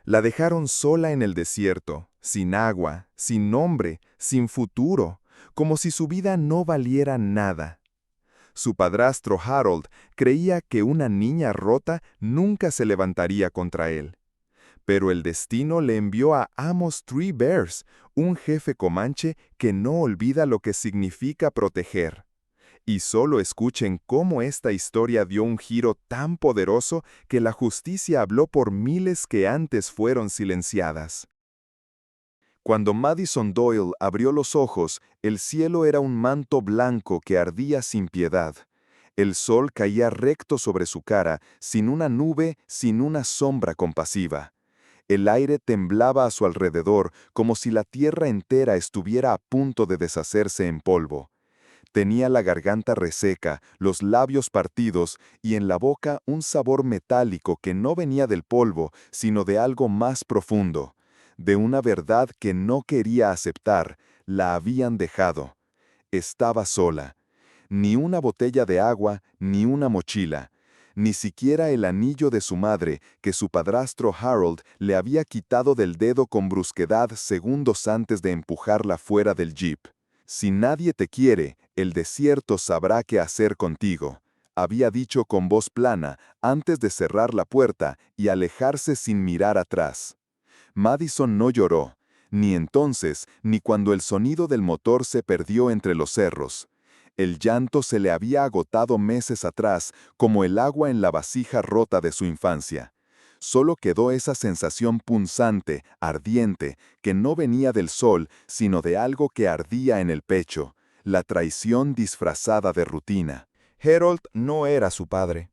La dejaron sola en el desierto, sin agua, sin nombre, sin futuro, como si su vida no valiera nada. Su padrastro Harold creía que una niña rota nunca se levantaría contra él. Pero el destino le envió a Amos Three Bears, un jefe comanche que no olvida lo que significa proteger. Y solo escuchen cómo esta historia dio un giro tan poderoso que la justicia habló por miles que antes fueron silenciadas. Cuando Madison Doyle abrió los ojos, el cielo era un manto blanco que ardía sin piedad. El sol caía recto sobre su cara, sin una nube, sin una sombra compasiva. El aire temblaba a su alrededor, como si la tierra entera estuviera a punto de deshacerse en polvo. Tenía la garganta reseca, los labios partidos y en la boca un sabor metálico que no venía del polvo, sino de algo más profundo, de una verdad que no quería aceptar. La habían dejado. Estaba sola. Ni una botella de agua, ni una mochila. Ni siquiera el anillo de su madre, que su padrastro Harold le había quitado del dedo con brusquedad segundos antes de empujarla fuera del jeep. Si nadie te quiere, el desierto sabrá qué hacer contigo, había dicho con voz plana antes de cerrar la puerta y alejarse sin mirar atrás. Madison no lloró, ni entonces ni cuando el sonido del motor se perdió entre los cerros. El llanto se le había agotado meses atrás, como el agua en la vasija rota de su infancia. Solo quedó esa sensación punzante, ardiente, que no venía del sol, sino de algo que ardía en el pecho, la traición disfrazada de rutina. Harold no era su padre.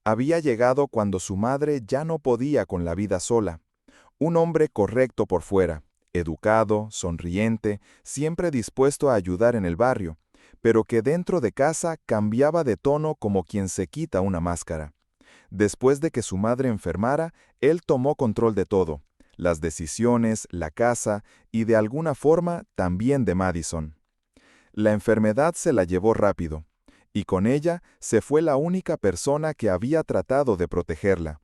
Había llegado cuando su madre ya no podía con la vida sola. Un hombre correcto por fuera, educado, sonriente, siempre dispuesto a ayudar en el barrio, pero que dentro de casa cambiaba de tono como quien se quita una máscara. Después de que su madre enfermara, él tomó control de todo, las decisiones, la casa y de alguna forma también de Madison. La enfermedad se la llevó rápido, y con ella se fue la única persona que había tratado de protegerla.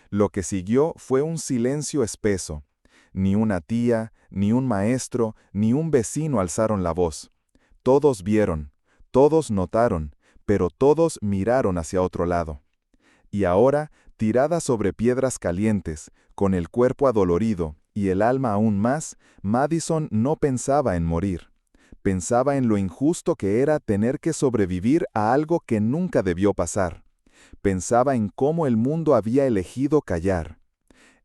Lo que siguió fue un silencio espeso. Ni una tía, ni un maestro, ni un vecino alzaron la voz. Todos vieron, todos notaron, pero todos miraron hacia otro lado. Y ahora, tirada sobre piedras calientes, con el cuerpo adolorido y el alma aún más, Madison no pensaba en morir. Pensaba en lo injusto que era tener que sobrevivir a algo que nunca debió pasar. Pensaba en cómo el mundo había elegido callar.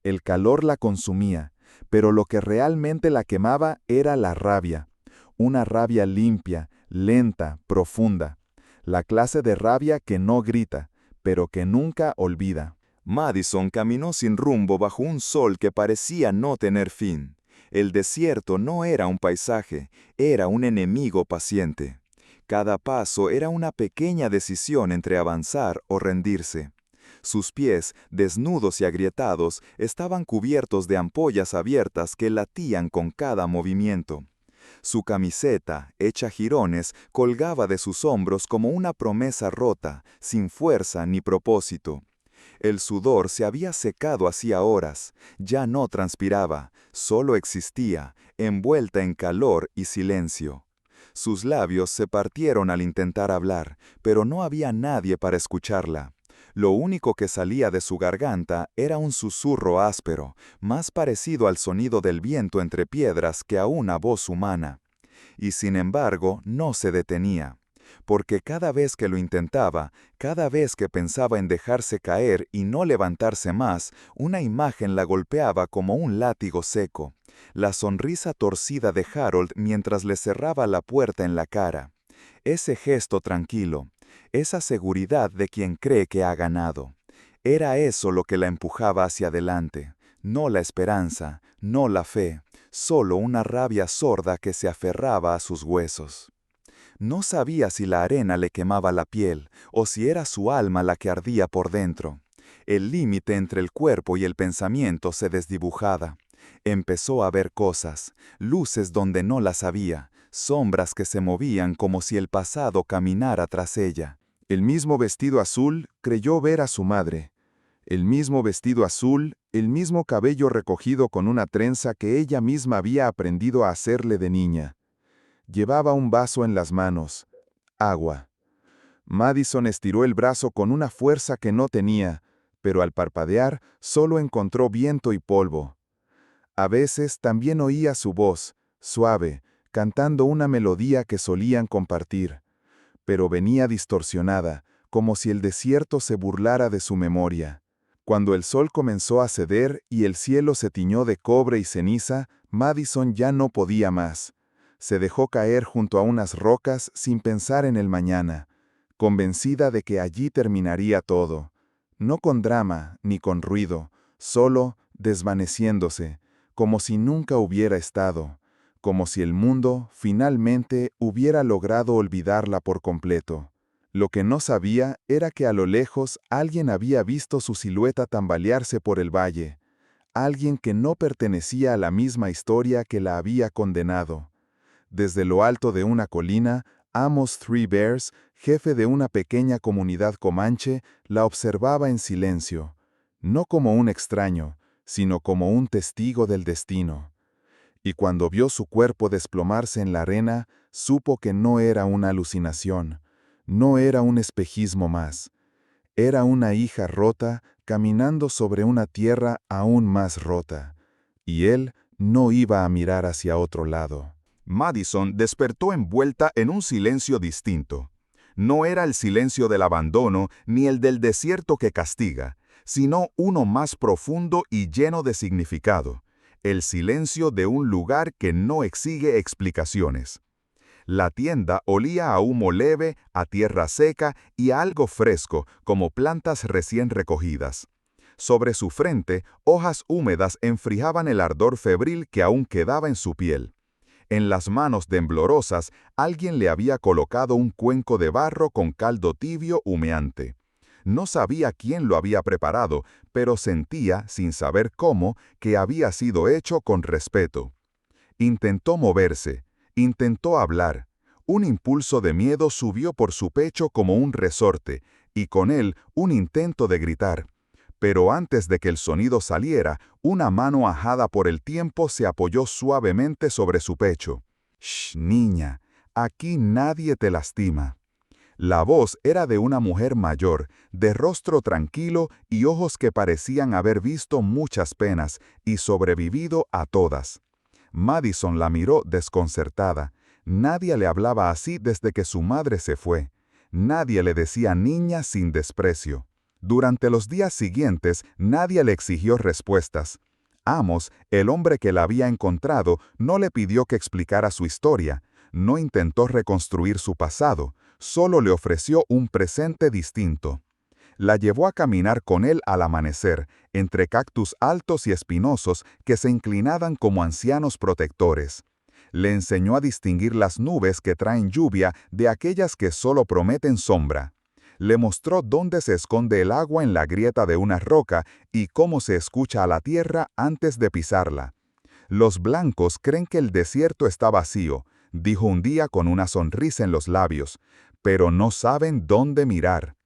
El calor la consumía, pero lo que realmente la quemaba era la rabia. Una rabia limpia, lenta, profunda. La clase de rabia que no grita, pero que nunca olvida. Madison caminó sin rumbo bajo un sol que parecía no tener fin. El desierto no era un paisaje, era un enemigo paciente. Cada paso era una pequeña decisión entre avanzar o rendirse. Sus pies, desnudos y agrietados, estaban cubiertos de ampollas abiertas que latían con cada movimiento. Su camiseta, hecha jirones, colgaba de sus hombros como una promesa rota, sin fuerza ni propósito. El sudor se había secado hacía horas, ya no transpiraba, solo existía, envuelta en calor y silencio. Sus labios se partieron al intentar hablar, pero no había nadie para escucharla. Lo único que salía de su garganta era un susurro áspero, más parecido al sonido del viento entre piedras que a una voz humana. Y sin embargo, no se detenía. Porque cada vez que lo intentaba, cada vez que pensaba en dejarse caer y no levantarse más, una imagen la golpeaba como un látigo seco. La sonrisa torcida de Harold mientras le cerraba la puerta en la cara. Ese gesto tranquilo, esa seguridad de quien cree que ha ganado. Era eso lo que la empujaba hacia adelante. No la esperanza, no la fe, solo una rabia sorda que se aferraba a sus huesos. No sabía si la arena le quemaba la piel o si era su alma la que ardía por dentro. El límite entre el cuerpo y el pensamiento se desdibujaba. Empezó a ver cosas, luces donde no las había, sombras que se movían como si el pasado caminara tras ella. El mismo vestido azul creyó ver a su madre. El mismo vestido azul el mismo cabello recogido con una trenza que ella misma había aprendido a hacerle de niña. Llevaba un vaso en las manos. Agua. Madison estiró el brazo con una fuerza que no tenía, pero al parpadear solo encontró viento y polvo. A veces también oía su voz, suave, cantando una melodía que solían compartir, pero venía distorsionada, como si el desierto se burlara de su memoria. Cuando el sol comenzó a ceder y el cielo se tiñó de cobre y ceniza, Madison ya no podía más. Se dejó caer junto a unas rocas sin pensar en el mañana, convencida de que allí terminaría todo, no con drama ni con ruido, solo desvaneciéndose, como si nunca hubiera estado, como si el mundo finalmente hubiera logrado olvidarla por completo. Lo que no sabía era que a lo lejos alguien había visto su silueta tambalearse por el valle, alguien que no pertenecía a la misma historia que la había condenado. Desde lo alto de una colina, Amos Three Bears, jefe de una pequeña comunidad comanche, la observaba en silencio, no como un extraño, sino como un testigo del destino. Y cuando vio su cuerpo desplomarse en la arena, supo que no era una alucinación, no era un espejismo más. Era una hija rota caminando sobre una tierra aún más rota, y él no iba a mirar hacia otro lado. Madison despertó envuelta en un silencio distinto. No era el silencio del abandono ni el del desierto que castiga, sino uno más profundo y lleno de significado, el silencio de un lugar que no exige explicaciones. La tienda olía a humo leve, a tierra seca y a algo fresco, como plantas recién recogidas. Sobre su frente, hojas húmedas enfriaban el ardor febril que aún quedaba en su piel. En las manos temblorosas, alguien le había colocado un cuenco de barro con caldo tibio humeante. No sabía quién lo había preparado, pero sentía, sin saber cómo, que había sido hecho con respeto. Intentó moverse, intentó hablar. Un impulso de miedo subió por su pecho como un resorte, y con él un intento de gritar. Pero antes de que el sonido saliera, una mano ajada por el tiempo se apoyó suavemente sobre su pecho. «Shh, niña, aquí nadie te lastima». La voz era de una mujer mayor, de rostro tranquilo y ojos que parecían haber visto muchas penas y sobrevivido a todas. Madison la miró desconcertada. Nadie le hablaba así desde que su madre se fue. Nadie le decía niña sin desprecio. Durante los días siguientes, nadie le exigió respuestas. Amos, el hombre que la había encontrado, no le pidió que explicara su historia. No intentó reconstruir su pasado. Solo le ofreció un presente distinto. La llevó a caminar con él al amanecer, entre cactus altos y espinosos que se inclinaban como ancianos protectores. Le enseñó a distinguir las nubes que traen lluvia de aquellas que solo prometen sombra. Le mostró dónde se esconde el agua en la grieta de una roca y cómo se escucha a la tierra antes de pisarla. Los blancos creen que el desierto está vacío, dijo un día con una sonrisa en los labios, pero no saben dónde mirar.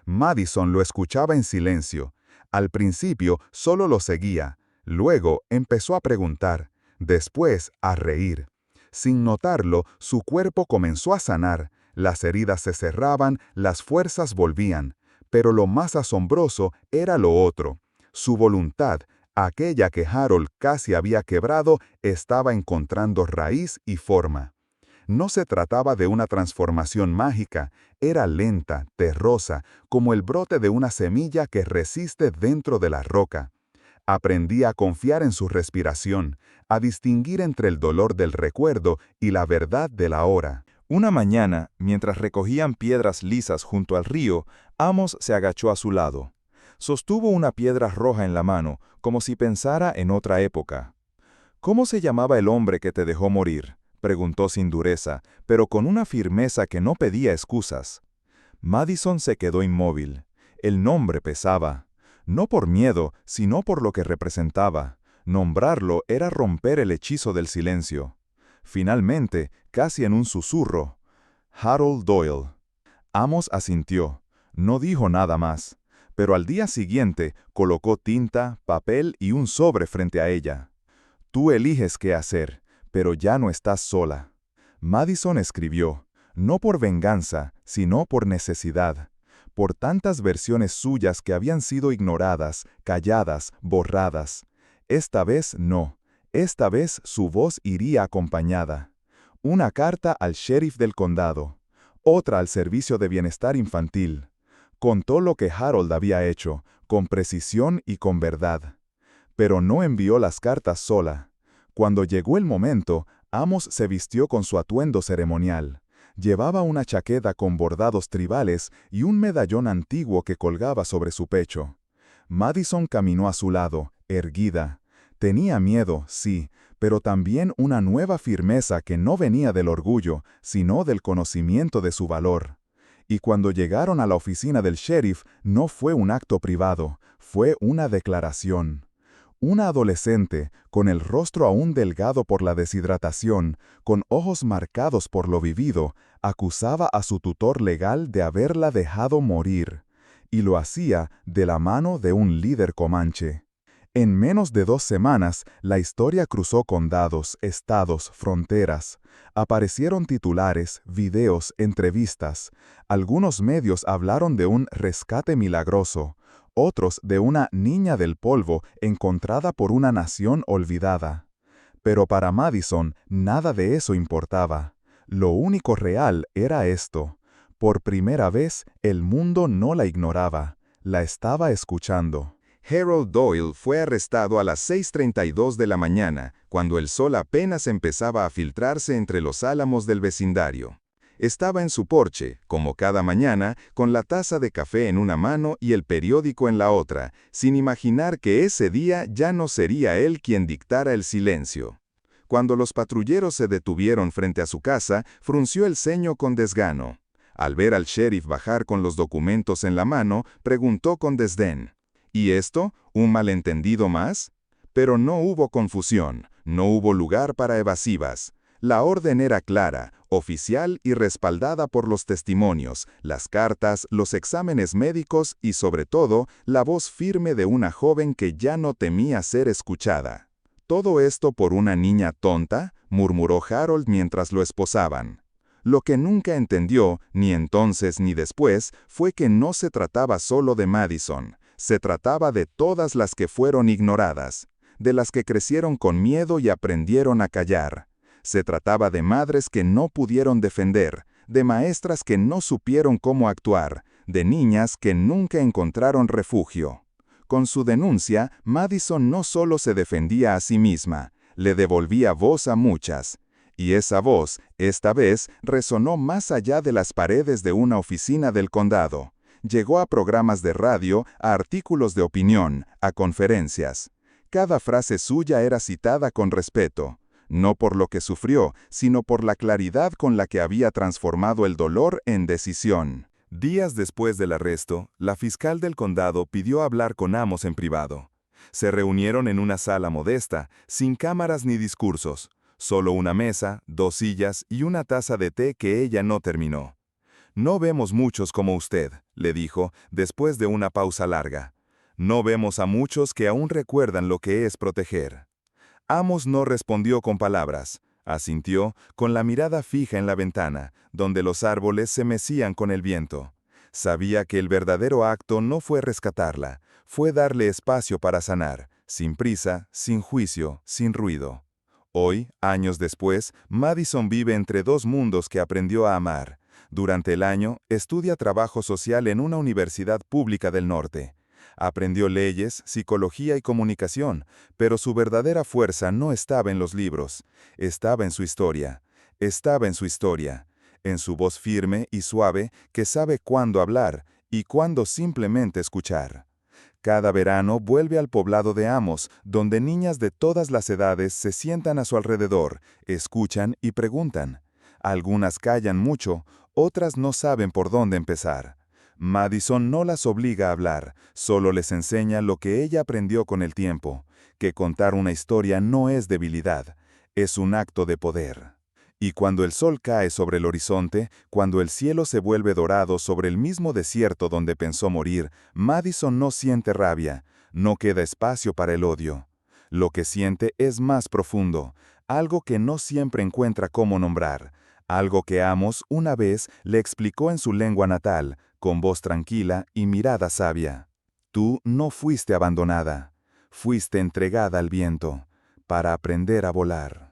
Madison lo escuchaba en silencio. Al principio solo lo seguía, luego empezó a preguntar, después a reír. Sin notarlo, su cuerpo comenzó a sanar, las heridas se cerraban, las fuerzas volvían. Pero lo más asombroso era lo otro. Su voluntad, aquella que Harold casi había quebrado, estaba encontrando raíz y forma. No se trataba de una transformación mágica, era lenta, terrosa, como el brote de una semilla que resiste dentro de la roca. Aprendí a confiar en su respiración, a distinguir entre el dolor del recuerdo y la verdad de la hora. Una mañana, mientras recogían piedras lisas junto al río, Amos se agachó a su lado. Sostuvo una piedra roja en la mano, como si pensara en otra época. «¿Cómo se llamaba el hombre que te dejó morir?», preguntó sin dureza, pero con una firmeza que no pedía excusas. Madison se quedó inmóvil. El nombre pesaba. No por miedo, sino por lo que representaba. Nombrarlo era romper el hechizo del silencio. Finalmente, casi en un susurro, «Harold Doyle». Amos asintió. No dijo nada más. pero al día siguiente colocó tinta, papel y un sobre frente a ella. Tú eliges qué hacer, pero ya no estás sola. Madison escribió, no por venganza, sino por necesidad, por tantas versiones suyas que habían sido ignoradas, calladas, borradas. Esta vez no, esta vez su voz iría acompañada. Una carta al sheriff del condado, otra al Servicio de Bienestar Infantil. Contó lo que Harold había hecho, con precisión y con verdad. Pero no envió las cartas sola. Cuando llegó el momento, Amos se vistió con su atuendo ceremonial. Llevaba una chaqueta con bordados tribales y un medallón antiguo que colgaba sobre su pecho. Madison caminó a su lado, erguida. Tenía miedo, sí, pero también una nueva firmeza que no venía del orgullo, sino del conocimiento de su valor. Y cuando llegaron a la oficina del sheriff, no fue un acto privado, fue una declaración. Una adolescente, con el rostro aún delgado por la deshidratación, con ojos marcados por lo vivido, acusaba a su tutor legal de haberla dejado morir. Y lo hacía de la mano de un líder comanche. En menos de 2 semanas, la historia cruzó condados, estados, fronteras. Aparecieron titulares, videos, entrevistas. Algunos medios hablaron de un rescate milagroso, otros de una niña del polvo encontrada por una nación olvidada. Pero para Madison, nada de eso importaba. Lo único real era esto. Por primera vez, el mundo no la ignoraba, la estaba escuchando. Harold Doyle fue arrestado a las 6:32 de la mañana, cuando el sol apenas empezaba a filtrarse entre los álamos del vecindario. Estaba en su porche, como cada mañana, con la taza de café en una mano y el periódico en la otra, sin imaginar que ese día ya no sería él quien dictara el silencio. Cuando los patrulleros se detuvieron frente a su casa, frunció el ceño con desgano. Al ver al sheriff bajar con los documentos en la mano, preguntó con desdén, ¿y esto? ¿Un malentendido más? Pero no hubo confusión, no hubo lugar para evasivas. La orden era clara, oficial y respaldada por los testimonios, las cartas, los exámenes médicos y, sobre todo, la voz firme de una joven que ya no temía ser escuchada. ¿Todo esto por una niña tonta?, murmuró Harold mientras lo esposaban. Lo que nunca entendió, ni entonces ni después, fue que no se trataba solo de Madison. Se trataba de todas las que fueron ignoradas, de las que crecieron con miedo y aprendieron a callar. Se trataba de madres que no pudieron defender, de maestras que no supieron cómo actuar, de niñas que nunca encontraron refugio. Con su denuncia, Madison no solo se defendía a sí misma, le devolvía voz a muchas. Y esa voz, esta vez, resonó más allá de las paredes de una oficina del condado. Llegó a programas de radio, a artículos de opinión, a conferencias. Cada frase suya era citada con respeto, no por lo que sufrió, sino por la claridad con la que había transformado el dolor en decisión. Días después del arresto, la fiscal del condado pidió hablar con Amos en privado. Se reunieron en una sala modesta, sin cámaras ni discursos, solo una mesa, 2 sillas y una taza de té que ella no terminó. No vemos muchos como usted, le dijo, después de una pausa larga. No vemos a muchos que aún recuerdan lo que es proteger. Amos no respondió con palabras. Asintió, con la mirada fija en la ventana, donde los árboles se mecían con el viento. Sabía que el verdadero acto no fue rescatarla, fue darle espacio para sanar, sin prisa, sin juicio, sin ruido. Hoy, años después, Madison vive entre 2 mundos que aprendió a amar. Durante el año, estudia trabajo social en una universidad pública del norte. Aprendió leyes, psicología y comunicación, pero su verdadera fuerza no estaba en los libros, estaba en su historia. Estaba en su historia, en su voz firme y suave que sabe cuándo hablar y cuándo simplemente escuchar. Cada verano vuelve al poblado de Amos, donde niñas de todas las edades se sientan a su alrededor, escuchan y preguntan. Algunas callan mucho, otras no saben por dónde empezar. Madison no las obliga a hablar, solo les enseña lo que ella aprendió con el tiempo, que contar una historia no es debilidad, es un acto de poder. Y cuando el sol cae sobre el horizonte, cuando el cielo se vuelve dorado sobre el mismo desierto donde pensó morir, Madison no siente rabia, no queda espacio para el odio. Lo que siente es más profundo, algo que no siempre encuentra cómo nombrar, algo que Amos una vez le explicó en su lengua natal, con voz tranquila y mirada sabia. Tú no fuiste abandonada, fuiste entregada al viento, para aprender a volar.